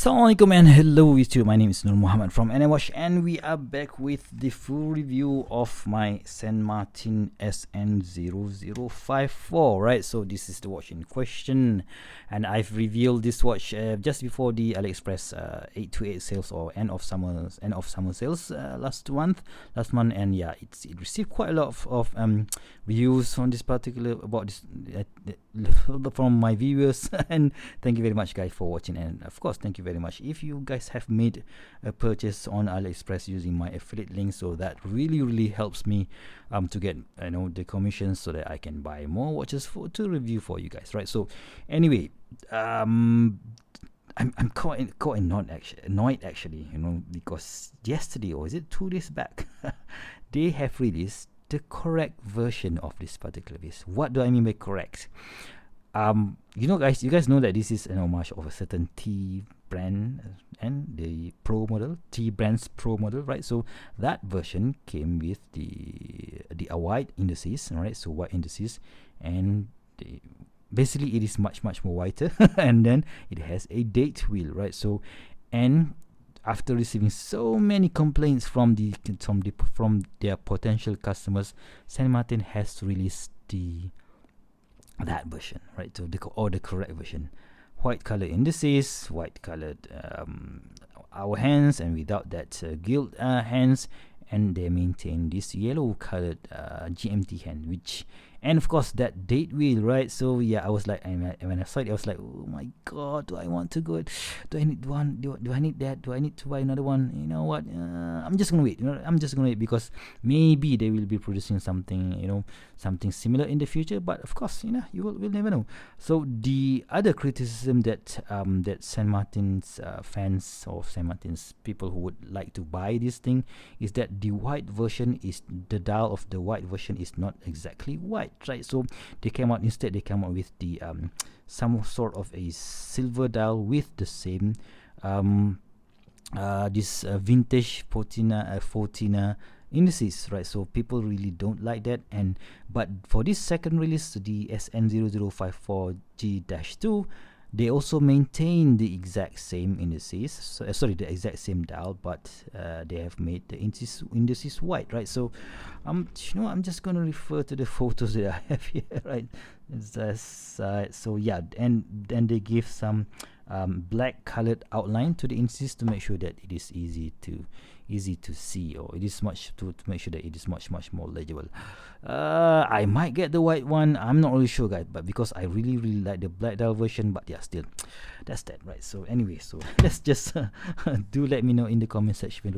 Assalamualaikum and hello YouTube, my name is Nur Muhammad from NMWatch and we are back with the full review of my San Martin SN0054, right? So this is the watch in question and I've revealed this watch just before the AliExpress 828 sales or end of summer sales last month, and yeah, it received quite a lot of reviews on this particular about this from my viewers and thank you very much guys for watching, and of course thank you very much if you guys have made a purchase on AliExpress using my affiliate link. So that really helps me to get the commissions so that I can buy more watches to review for you guys, right? So anyway, I'm quite annoyed actually, because yesterday, or is it 2 days back, they have released the correct version of this particular piece. What do I mean by correct? You guys know that this is an homage of a certain T brand and the Pro model, T brand's Pro model, right? So that version came with the white indices, right? So white indices, and basically it is much more whiter, and then it has a date wheel, right? So, and after receiving so many complaints from their potential customers, San Martin has released that version, right? So the correct version, white color indices, white colored our hands, and without that gilt hands, and they maintain this yellow colored GMT hand, and of course that date wheel, right? So yeah, I was like, when I saw it, I was like, oh my god, do I want to go? Do I need one? Do I need that? Do I need to buy another one? You know what? I'm just gonna wait. I'm just gonna wait because maybe they will be producing something, something similar in the future. But of course, we'll never know. So the other criticism that San Martin's fans or San Martin's people who would like to buy this thing is that the white version the dial of the white version is not exactly white, right? So they came out with the some sort of a silver dial with the same this vintage 14 indices, right? So people really don't like that, but for this second release, the SN0054-2, they also maintain the exact same indices, the exact same dial, but they have made the indices white, right? So I'm just going to refer to the photos that I have here, right? So yeah, and then they give some black colored outline to the indices to make sure that it is easy to see, or it is to make sure that it is much more legible. I might get the white one, I'm not really sure guys, but because I really like the black dial version, but yeah, still, that's that, right? So anyway, so let's just do let me know in the comment section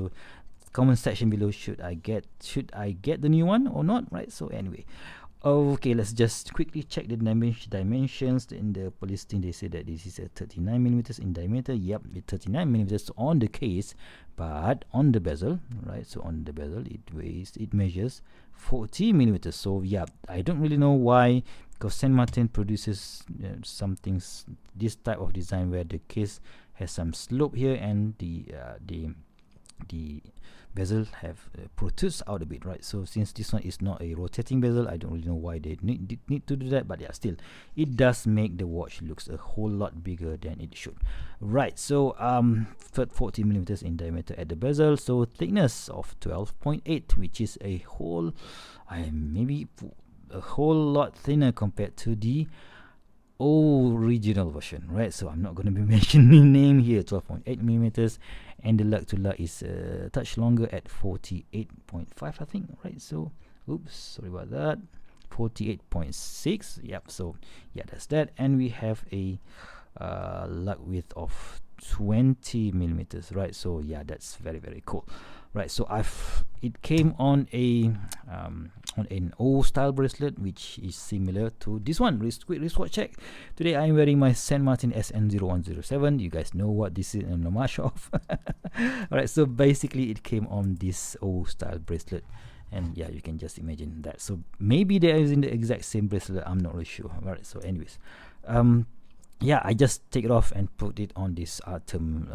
below, should I get the new one or not, right? So anyway, okay, let's just quickly check the dimensions. In the listing they say that this is a 39mm in diameter. Yep, with 39mm on the case, but on the bezel, right? So on the bezel it measures 40mm. So yeah, I don't really know why, because San Martin produces this type of design where the case has some slope here and the bezel have protrudes out a bit, right? So since this one is not a rotating bezel, I don't really know why they need to do that, but yeah, still, it does make the watch looks a whole lot bigger than it should, right? So 40mm in diameter at the bezel, so thickness of 12.8, which is maybe a whole lot thinner compared to the original version, right? So I'm not going to be mentioning name here. 12.8mm, and the lug to lug is a touch longer at 48.5, I think, right? So oops, sorry about that, 48.6. Yep, so yeah, that's that. And we have a lug width of 20mm, right? So yeah, that's very cool, right? So it came on an old style bracelet, which is similar to this one. Quick wristwatch check. Today I'm wearing my San Martin SN0107. You guys know what this is an homage of. Alright, so basically it came on this old style bracelet, and yeah, you can just imagine that. So maybe they are using the exact same bracelet, I'm not really sure. Alright, so anyways, yeah, I just take it off and put it on this Artem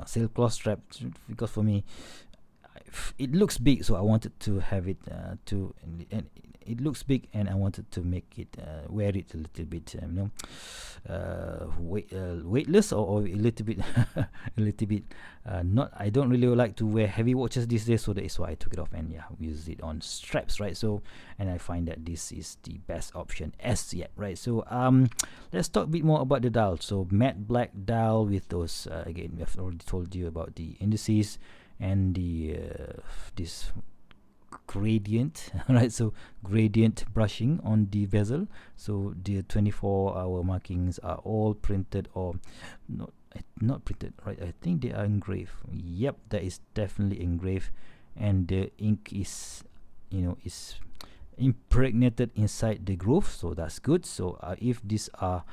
sailcloth strap, because for me, it looks big, so I wanted to have it and it looks big, and I wanted to make it wear it a little bit weightless, or a little bit a little bit not. I don't really like to wear heavy watches these days, so that is why I took it off and use it on straps, right? So, and I find that this is the best option as yet, right? So let's talk a bit more about the dial. So matte black dial with those again, we have already told you about the indices and the this gradient right, so gradient brushing on the bezel. So the 24-hour markings are all printed, or not printed, right? I think they are engraved. Yep, that is definitely engraved, and the ink is is impregnated inside the groove, so that's good. So if these are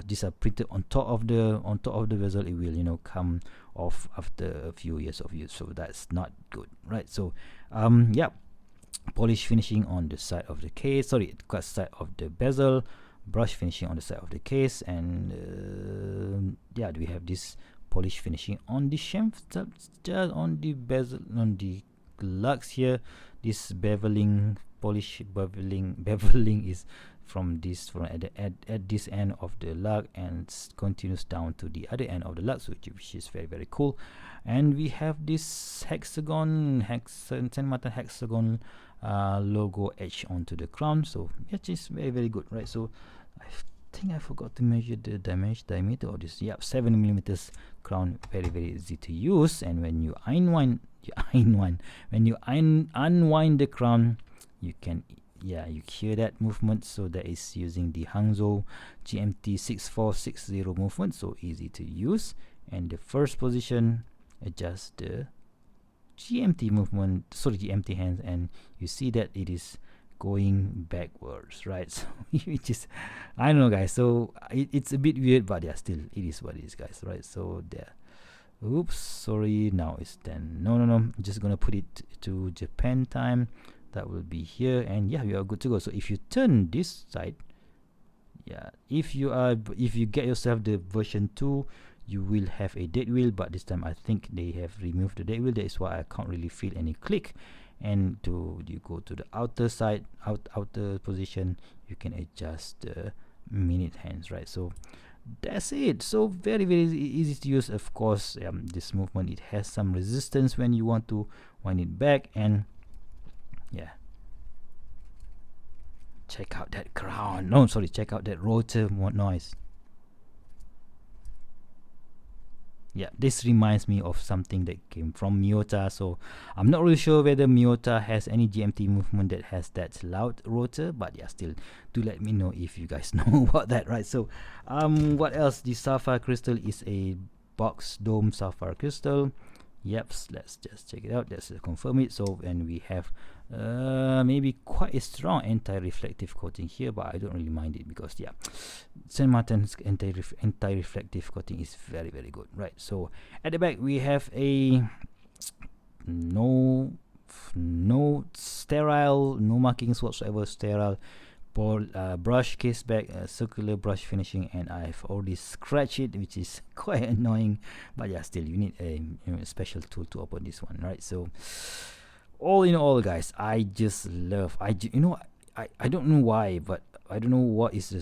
these are printed on top of the bezel, it will come off after a few years of use, so that's not good, right? So polish finishing on the side of the case, side of the bezel, brush finishing on the side of the case, and we have this polish finishing on the shaft, just on the bezel, on the lugs here. This beveling is from at this end of the lug, and continues down to the other end of the lug, which is very, very cool. And we have this San Martin hexagon logo etched onto the crown, so which is very, very good, right? So I think I forgot to measure the diameter of this. 7mm crown, very, very easy to use. And when you unwind the crown, you can you hear that movement. So that is using the Hangzhou GMT 6460 movement, so easy to use. And the first position, adjust the GMT movement, GMT hands, and you see that it is going backwards, right? So which is, I don't know, guys, so it's a bit weird, but still it is what it is, guys, right? So there, oops, sorry, now it's 10. No, I'm just gonna put it to Japan time. That will be here, and you are good to go. So if you turn this side, if you get yourself the version 2, you will have a dead wheel, but this time I think they have removed the dead wheel. That is why I can't really feel any click. And you go to the outer side, outer position, you can adjust the minute hands, right? So that's it. So very, very easy to use. Of course, this movement, it has some resistance when you want to wind it back, and check out that crown. No, sorry, check out that rotor noise. This reminds me of something that came from Miyota. So I'm not really sure whether Miyota has any GMT movement that has that loud rotor, but still do let me know if you guys know about that, right? So what else? The sapphire crystal is a box dome sapphire crystal. Let's just check it out. Let's confirm it. So, and we have maybe quite a strong anti-reflective coating here, but I don't really mind it because San Martin's anti-reflective coating is very, very good, right? So at the back we have a no sterile, no markings whatsoever, sterile brush case back, circular brush finishing, and I've already scratched it, which is quite annoying, but still you need a special tool to open this one, right? So all in all, guys, I just love, I don't know why, but I don't know what is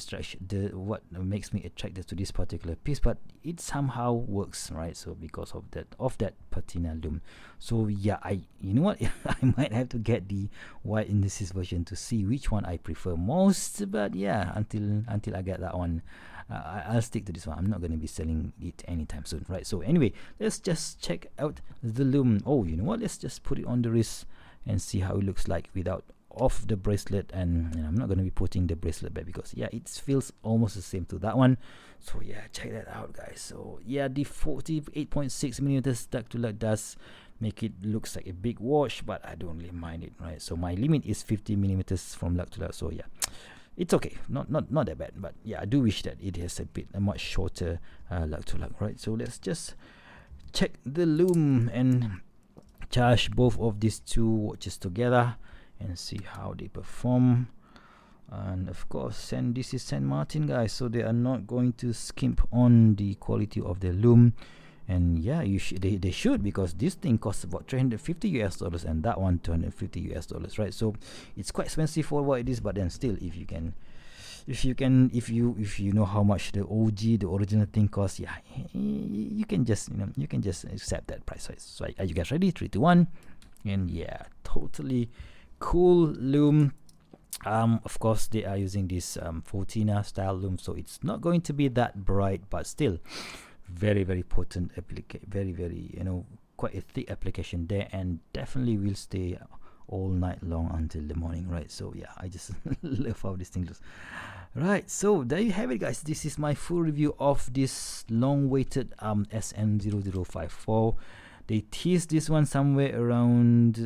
what makes me attracted to this particular piece, but it somehow works, right? So because of that patina loom. So I might have to get the white indices version to see which one I prefer most, but until I get that one, I'll stick to this one. I'm not going to be selling it anytime soon, right? So anyway, let's just check out the loom. Oh, you know what, let's just put it on the wrist and see how it looks like without off the bracelet, and I'm not going to be putting the bracelet back because it feels almost the same to that one. So check that out, guys. So the 48.6mm duck to lug does make it looks like a big watch, but I don't really mind it, right? So my limit is 50mm from lug to lug, so it's okay, not that bad, but I do wish that it has a much shorter lug to lug, right? So let's just check the loom and charge both of these two watches together and see how they perform. And of course, this is San Martin, guys, so they are not going to skimp on the quality of the loom. And yeah, they should, because this thing costs about $350 and that one $250, right? So it's quite expensive for what it is, but then still, if you know how much the original thing costs, yeah, you can just accept that price. So are you guys ready? 3, 2, 1. And yeah, totally cool loom. Of course they are using this 14er style loom, so it's not going to be that bright, but still very, very potent very, quite a thick application there, and definitely will stay all night long until the morning, right? So yeah, I just love how this thing looks. Right, so there you have it, guys. This is my full review of this long-awaited SN0054. They teased this one somewhere around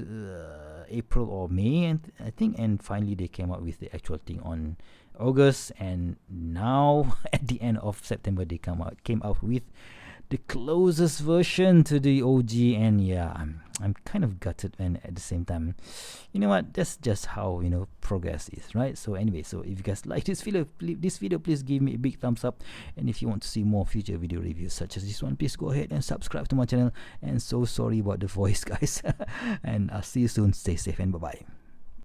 April or May, and I think, and finally they came out with the actual thing on August, and now at the end of September they came out with the closest version to the OG. And yeah, I'm kind of gutted, and at the same time, you know what, that's just how progress is, right? So anyway, so if you guys like this video, please give me a big thumbs up, and if you want to see more future video reviews such as this one, please go ahead and subscribe to my channel. And so sorry about the voice, guys. And I'll see you soon. Stay safe and bye bye.